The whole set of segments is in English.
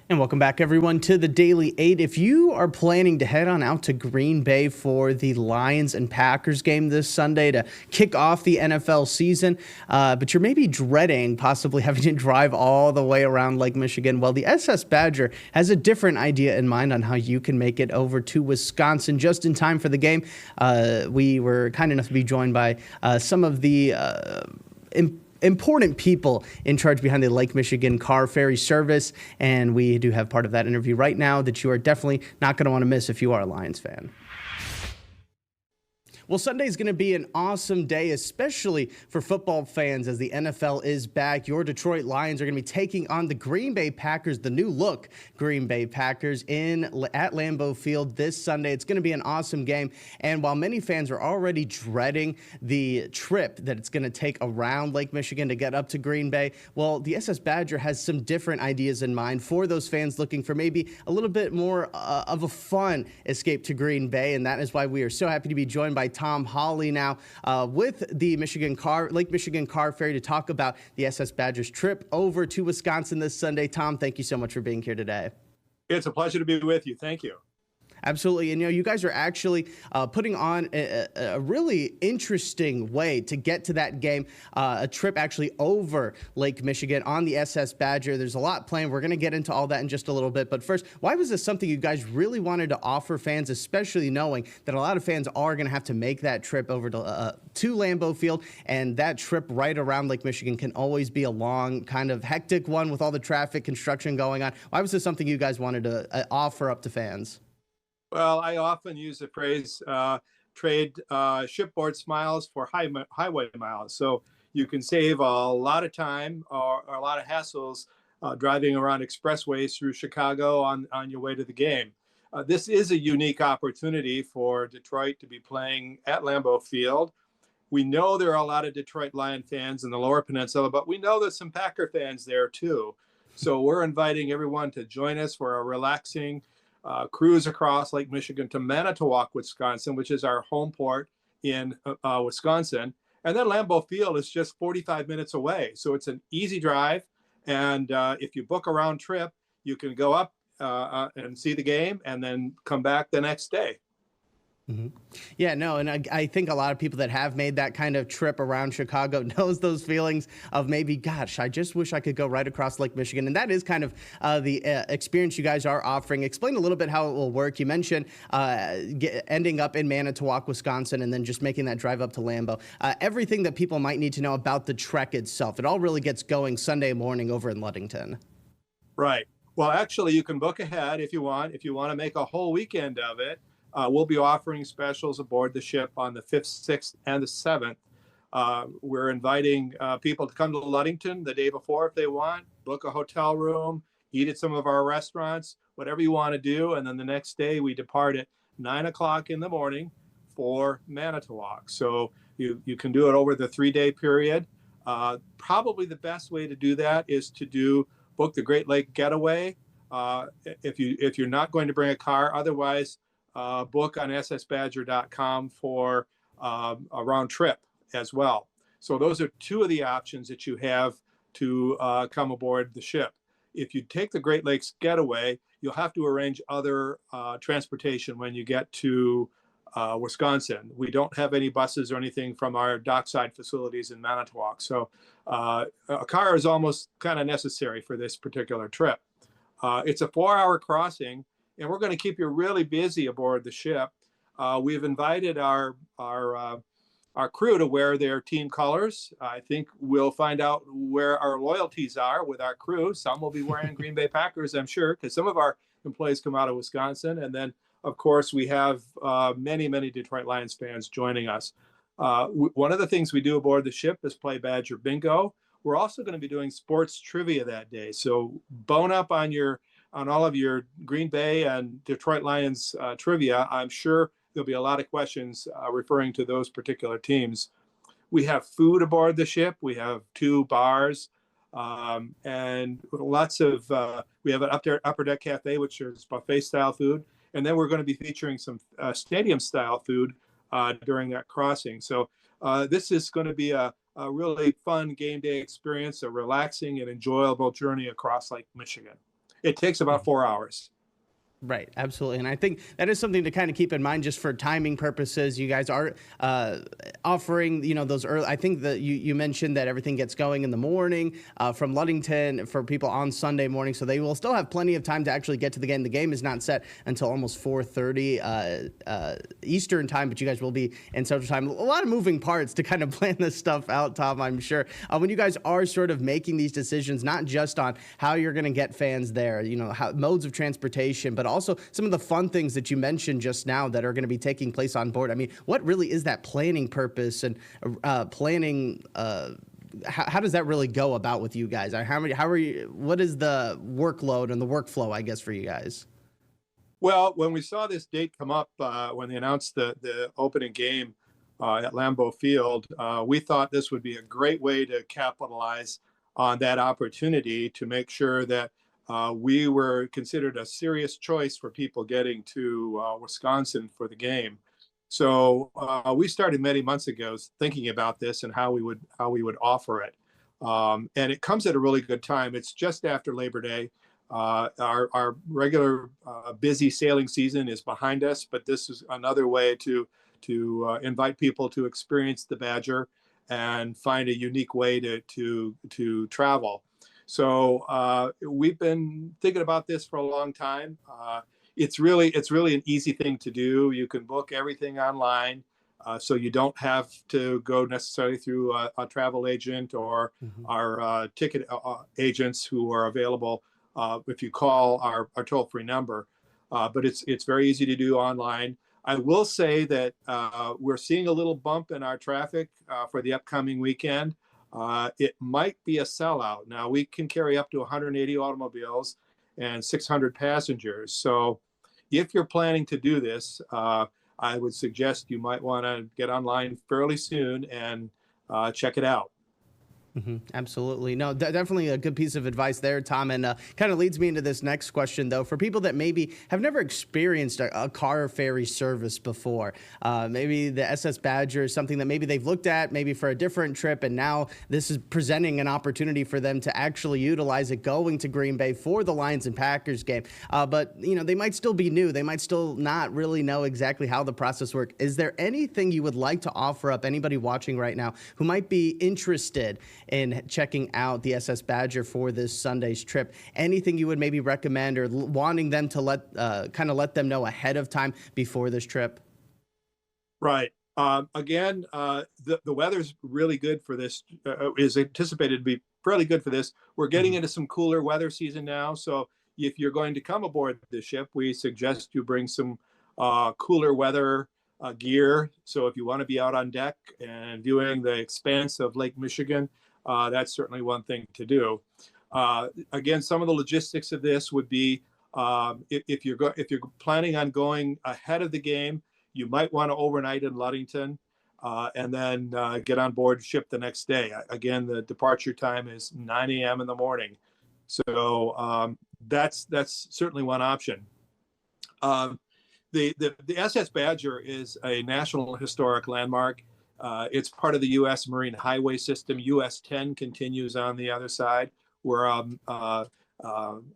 And welcome back, everyone, to the Daily 8. If you are planning to head on out to Green Bay for the Lions and Packers game this Sunday to kick off the NFL season, but you're maybe dreading possibly having to drive all the way around Lake Michigan, well, the SS Badger has a different idea in mind on how you can make it over to Wisconsin just in time for the game. We were kind enough to be joined by some of the important people in charge behind the Lake Michigan Carferry service, and we do have part of that interview right now that you are definitely not going to want to miss if you are a Lions fan. Well, Sunday is going to be an awesome day, especially for football fans as the NFL is back. Your Detroit Lions are going to be taking on the Green Bay Packers, the new look Green Bay Packers at Lambeau Field this Sunday. It's going to be an awesome game. And while many fans are already dreading the trip that it's going to take around Lake Michigan to get up to Green Bay, well, the SS Badger has some different ideas in mind for those fans looking for maybe a little bit more of a fun escape to Green Bay. And that is why we are so happy to be joined by Thom Hawley now with the Lake Michigan Carferry to talk about the SS Badgers trip over to Wisconsin this Sunday. Thom, thank you so much for being here today. It's a pleasure to be with you. Thank you. Absolutely. And, you guys are actually putting on a really interesting way to get to that game, a trip actually over Lake Michigan on the SS Badger. There's a lot planned. We're going to get into all that in just a little bit. But first, why was this something you guys really wanted to offer fans, especially knowing that a lot of fans are going to have to make that trip over to Lambeau Field, and that trip right around Lake Michigan can always be a long, kind of hectic one with all the traffic construction going on. Why was this something you guys wanted to offer up to fans? Well, I often use the phrase trade shipboard smiles for highway miles. So you can save a lot of time or a lot of hassles driving around expressways through Chicago on your way to the game. This is a unique opportunity for Detroit to be playing at Lambeau Field. We know there are a lot of Detroit Lion fans in the Lower Peninsula, but we know there's some Packer fans there too. So we're inviting everyone to join us for a relaxing cruise across Lake Michigan to Manitowoc, Wisconsin, which is our home port in Wisconsin. And then Lambeau Field is just 45 minutes away. So it's an easy drive. And if you book a round trip, you can go up and see the game and then come back the next day. Mm-hmm. Yeah, no, and I think a lot of people that have made that kind of trip around Chicago knows those feelings of maybe, gosh, I just wish I could go right across Lake Michigan. And that is kind of the experience you guys are offering. Explain a little bit how it will work. You mentioned ending up in Manitowoc, Wisconsin, and then just making that drive up to Lambeau. Everything that people might need to know about the trek itself. It all really gets going Sunday morning over in Ludington. Right. Well, actually, you can book ahead if you want. If you want to make a whole weekend of it. We'll be offering specials aboard the ship on the 5th, 6th, and the 7th. We're inviting people to come to Ludington the day before if they want, book a hotel room, eat at some of our restaurants, whatever you want to do. And then the next day we depart at 9 o'clock in the morning for Manitowoc. So you can do it over the 3-day period. Probably the best way to do that is to book the Great Lake Getaway if you're not going to bring a car. Otherwise, book on ssbadger.com for a round trip as well. So those are two of the options that you have to come aboard the ship. If you take the Great Lakes Getaway, you'll have to arrange other transportation when you get to Wisconsin. We don't have any buses or anything from our dockside facilities in Manitowoc. So a car is almost kind of necessary for this particular trip. It's a 4-hour crossing, and we're going to keep you really busy aboard the ship. We've invited our crew to wear their team colors. I think we'll find out where our loyalties are with our crew. Some will be wearing Green Bay Packers, I'm sure, because some of our employees come out of Wisconsin. And then, of course, we have many, many Detroit Lions fans joining us. One of the things we do aboard the ship is play Badger Bingo. We're also going to be doing sports trivia that day. So bone up on all of your Green Bay and Detroit Lions trivia. I'm sure there'll be a lot of questions referring to those particular teams. We have food aboard the ship. We have 2 bars and lots of, we have an upper deck cafe, which is buffet style food. And then we're going to be featuring some stadium style food during that crossing. So this is going to be a really fun game day experience, a relaxing and enjoyable journey across Lake Michigan. It takes about 4 hours. Right, absolutely. And I think that is something to kind of keep in mind just for timing purposes. You guys are offering, those early. I think that you mentioned that everything gets going in the morning from Ludington for people on Sunday morning. So they will still have plenty of time to actually get to the game. The game is not set until almost 4:30 Eastern time, but you guys will be in Central time. A lot of moving parts to kind of plan this stuff out, Thom, I'm sure. When you guys are sort of making these decisions, not just on how you're going to get fans there, modes of transportation, but also some of the fun things that you mentioned just now that are going to be taking place on board. I mean, what really is that planning purpose and planning? How does that really go about with you guys? What is the workload and the workflow, I guess, for you guys? Well, when we saw this date come up, when they announced the opening game at Lambeau Field, we thought this would be a great way to capitalize on that opportunity to make sure that we were considered a serious choice for people getting to Wisconsin for the game. So we started many months ago thinking about this and how we would offer it. And it comes at a really good time. It's just after Labor Day. Our regular busy sailing season is behind us, but this is another way to invite people to experience the Badger and find a unique way to travel. So we've been thinking about this for a long time. It's really an easy thing to do. You can book everything online, so you don't have to go necessarily through a travel agent or our ticket agents who are available if you call our toll-free number. But it's very easy to do online. I will say that we're seeing a little bump in our traffic for the upcoming weekend. It might be a sellout. Now, we can carry up to 180 automobiles and 600 passengers. So if you're planning to do this, I would suggest you might want to get online fairly soon and check it out. Absolutely. No, definitely a good piece of advice there, Thom. And kind of leads me into this next question, though. For people that maybe have never experienced a car ferry service before, maybe the SS Badger is something that maybe they've looked at maybe for a different trip, and now this is presenting an opportunity for them to actually utilize it going to Green Bay for the Lions and Packers game. But, they might still be new. They might still not really know exactly how the process works. Is there anything you would like to offer up, anybody watching right now who might be interested in checking out the SS Badger for this Sunday's trip? Anything you would maybe recommend or wanting them to let them know ahead of time before this trip? Right. Again, the weather's really good for this, is anticipated to be fairly good for this. We're getting into some cooler weather season now. So if you're going to come aboard the ship, we suggest you bring some cooler weather gear. So if you want to be out on deck and viewing the expanse of Lake Michigan, that's certainly one thing to do. Again, some of the logistics of this would be if you're planning on going ahead of the game, you might want to overnight in Ludington and then get on board ship the next day. Again, the departure time is 9 a.m. in the morning, so that's certainly one option. The SS Badger is a National Historic Landmark. It's part of the U.S. Marine Highway System. US 10 continues on the other side. We're an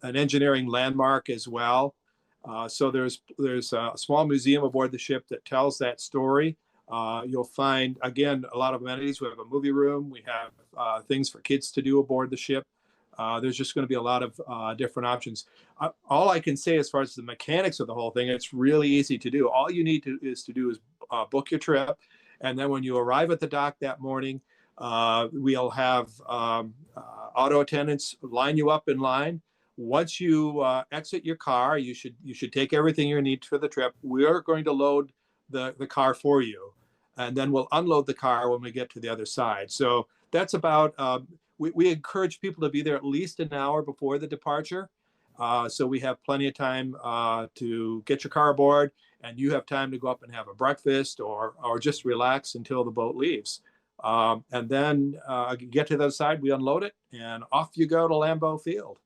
engineering landmark as well. So there's a small museum aboard the ship that tells that story. You'll find, again, a lot of amenities. We have a movie room. We have things for kids to do aboard the ship. There's just going to be a lot of different options. All I can say as far as the mechanics of the whole thing, it's really easy to do. All you need to do is book your trip. And then when you arrive at the dock that morning, we'll have auto attendants line you up in line. Once you exit your car, you should take everything you need for the trip. We're going to load the car for you, and then we'll unload the car when we get to the other side. So that's about, we encourage people to be there at least an hour before the departure. So we have plenty of time to get your car aboard, and you have time to go up and have a breakfast or just relax until the boat leaves. And then get to the other side, we unload it, and off you go to Lambeau Field.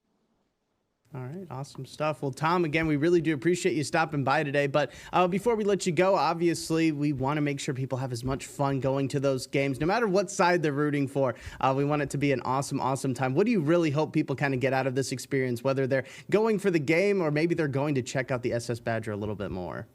All right, awesome stuff. Well, Thom, again, we really do appreciate you stopping by today. But before we let you go, obviously, we want to make sure people have as much fun going to those games, no matter what side they're rooting for. We want it to be an awesome, awesome time. What do you really hope people kind of get out of this experience, whether they're going for the game or maybe they're going to check out the SS Badger a little bit more?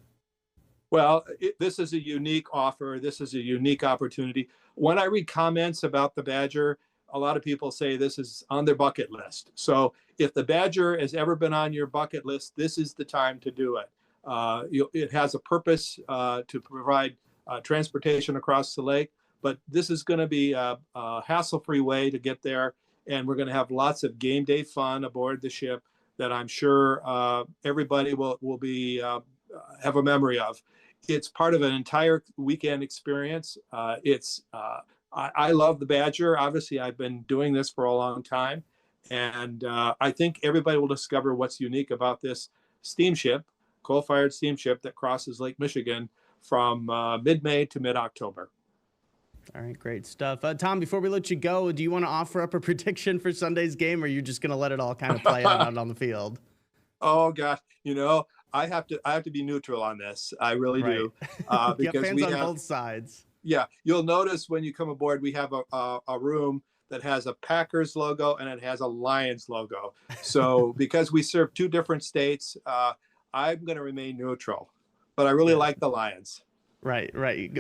Well, this is a unique offer. This is a unique opportunity. When I read comments about the Badger, a lot of people say this is on their bucket list. So if the Badger has ever been on your bucket list, this is the time to do it. It has a purpose to provide transportation across the lake, but this is going to be a hassle-free way to get there. And we're going to have lots of game day fun aboard the ship that I'm sure everybody will be have a memory of. It's part of an entire weekend experience. I love the Badger. Obviously, I've been doing this for a long time. And I think everybody will discover what's unique about this steamship, coal-fired steamship that crosses Lake Michigan from mid-May to mid-October. All right, great stuff. Thom, before we let you go, do you want to offer up a prediction for Sunday's game, or are you just going to let it all kind of play out on the field? Oh, gosh. I have to be neutral on this. I really do. Because fans on both sides. Yeah, you'll notice when you come aboard, we have a room that has a Packers logo and it has a Lions logo. So because we serve two different states, I'm going to remain neutral. But I really like the Lions. Right.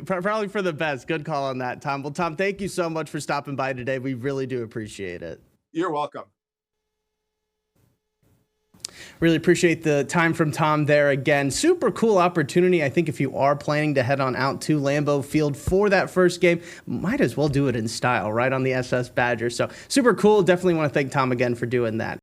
Probably for the best. Good call on that, Thom. Well, Thom, thank you so much for stopping by today. We really do appreciate it. You're welcome. Really appreciate the time from Thom there again. Super cool opportunity. I think if you are planning to head on out to Lambeau Field for that first game, might as well do it in style, right on the SS Badger. So super cool. Definitely want to thank Thom again for doing that.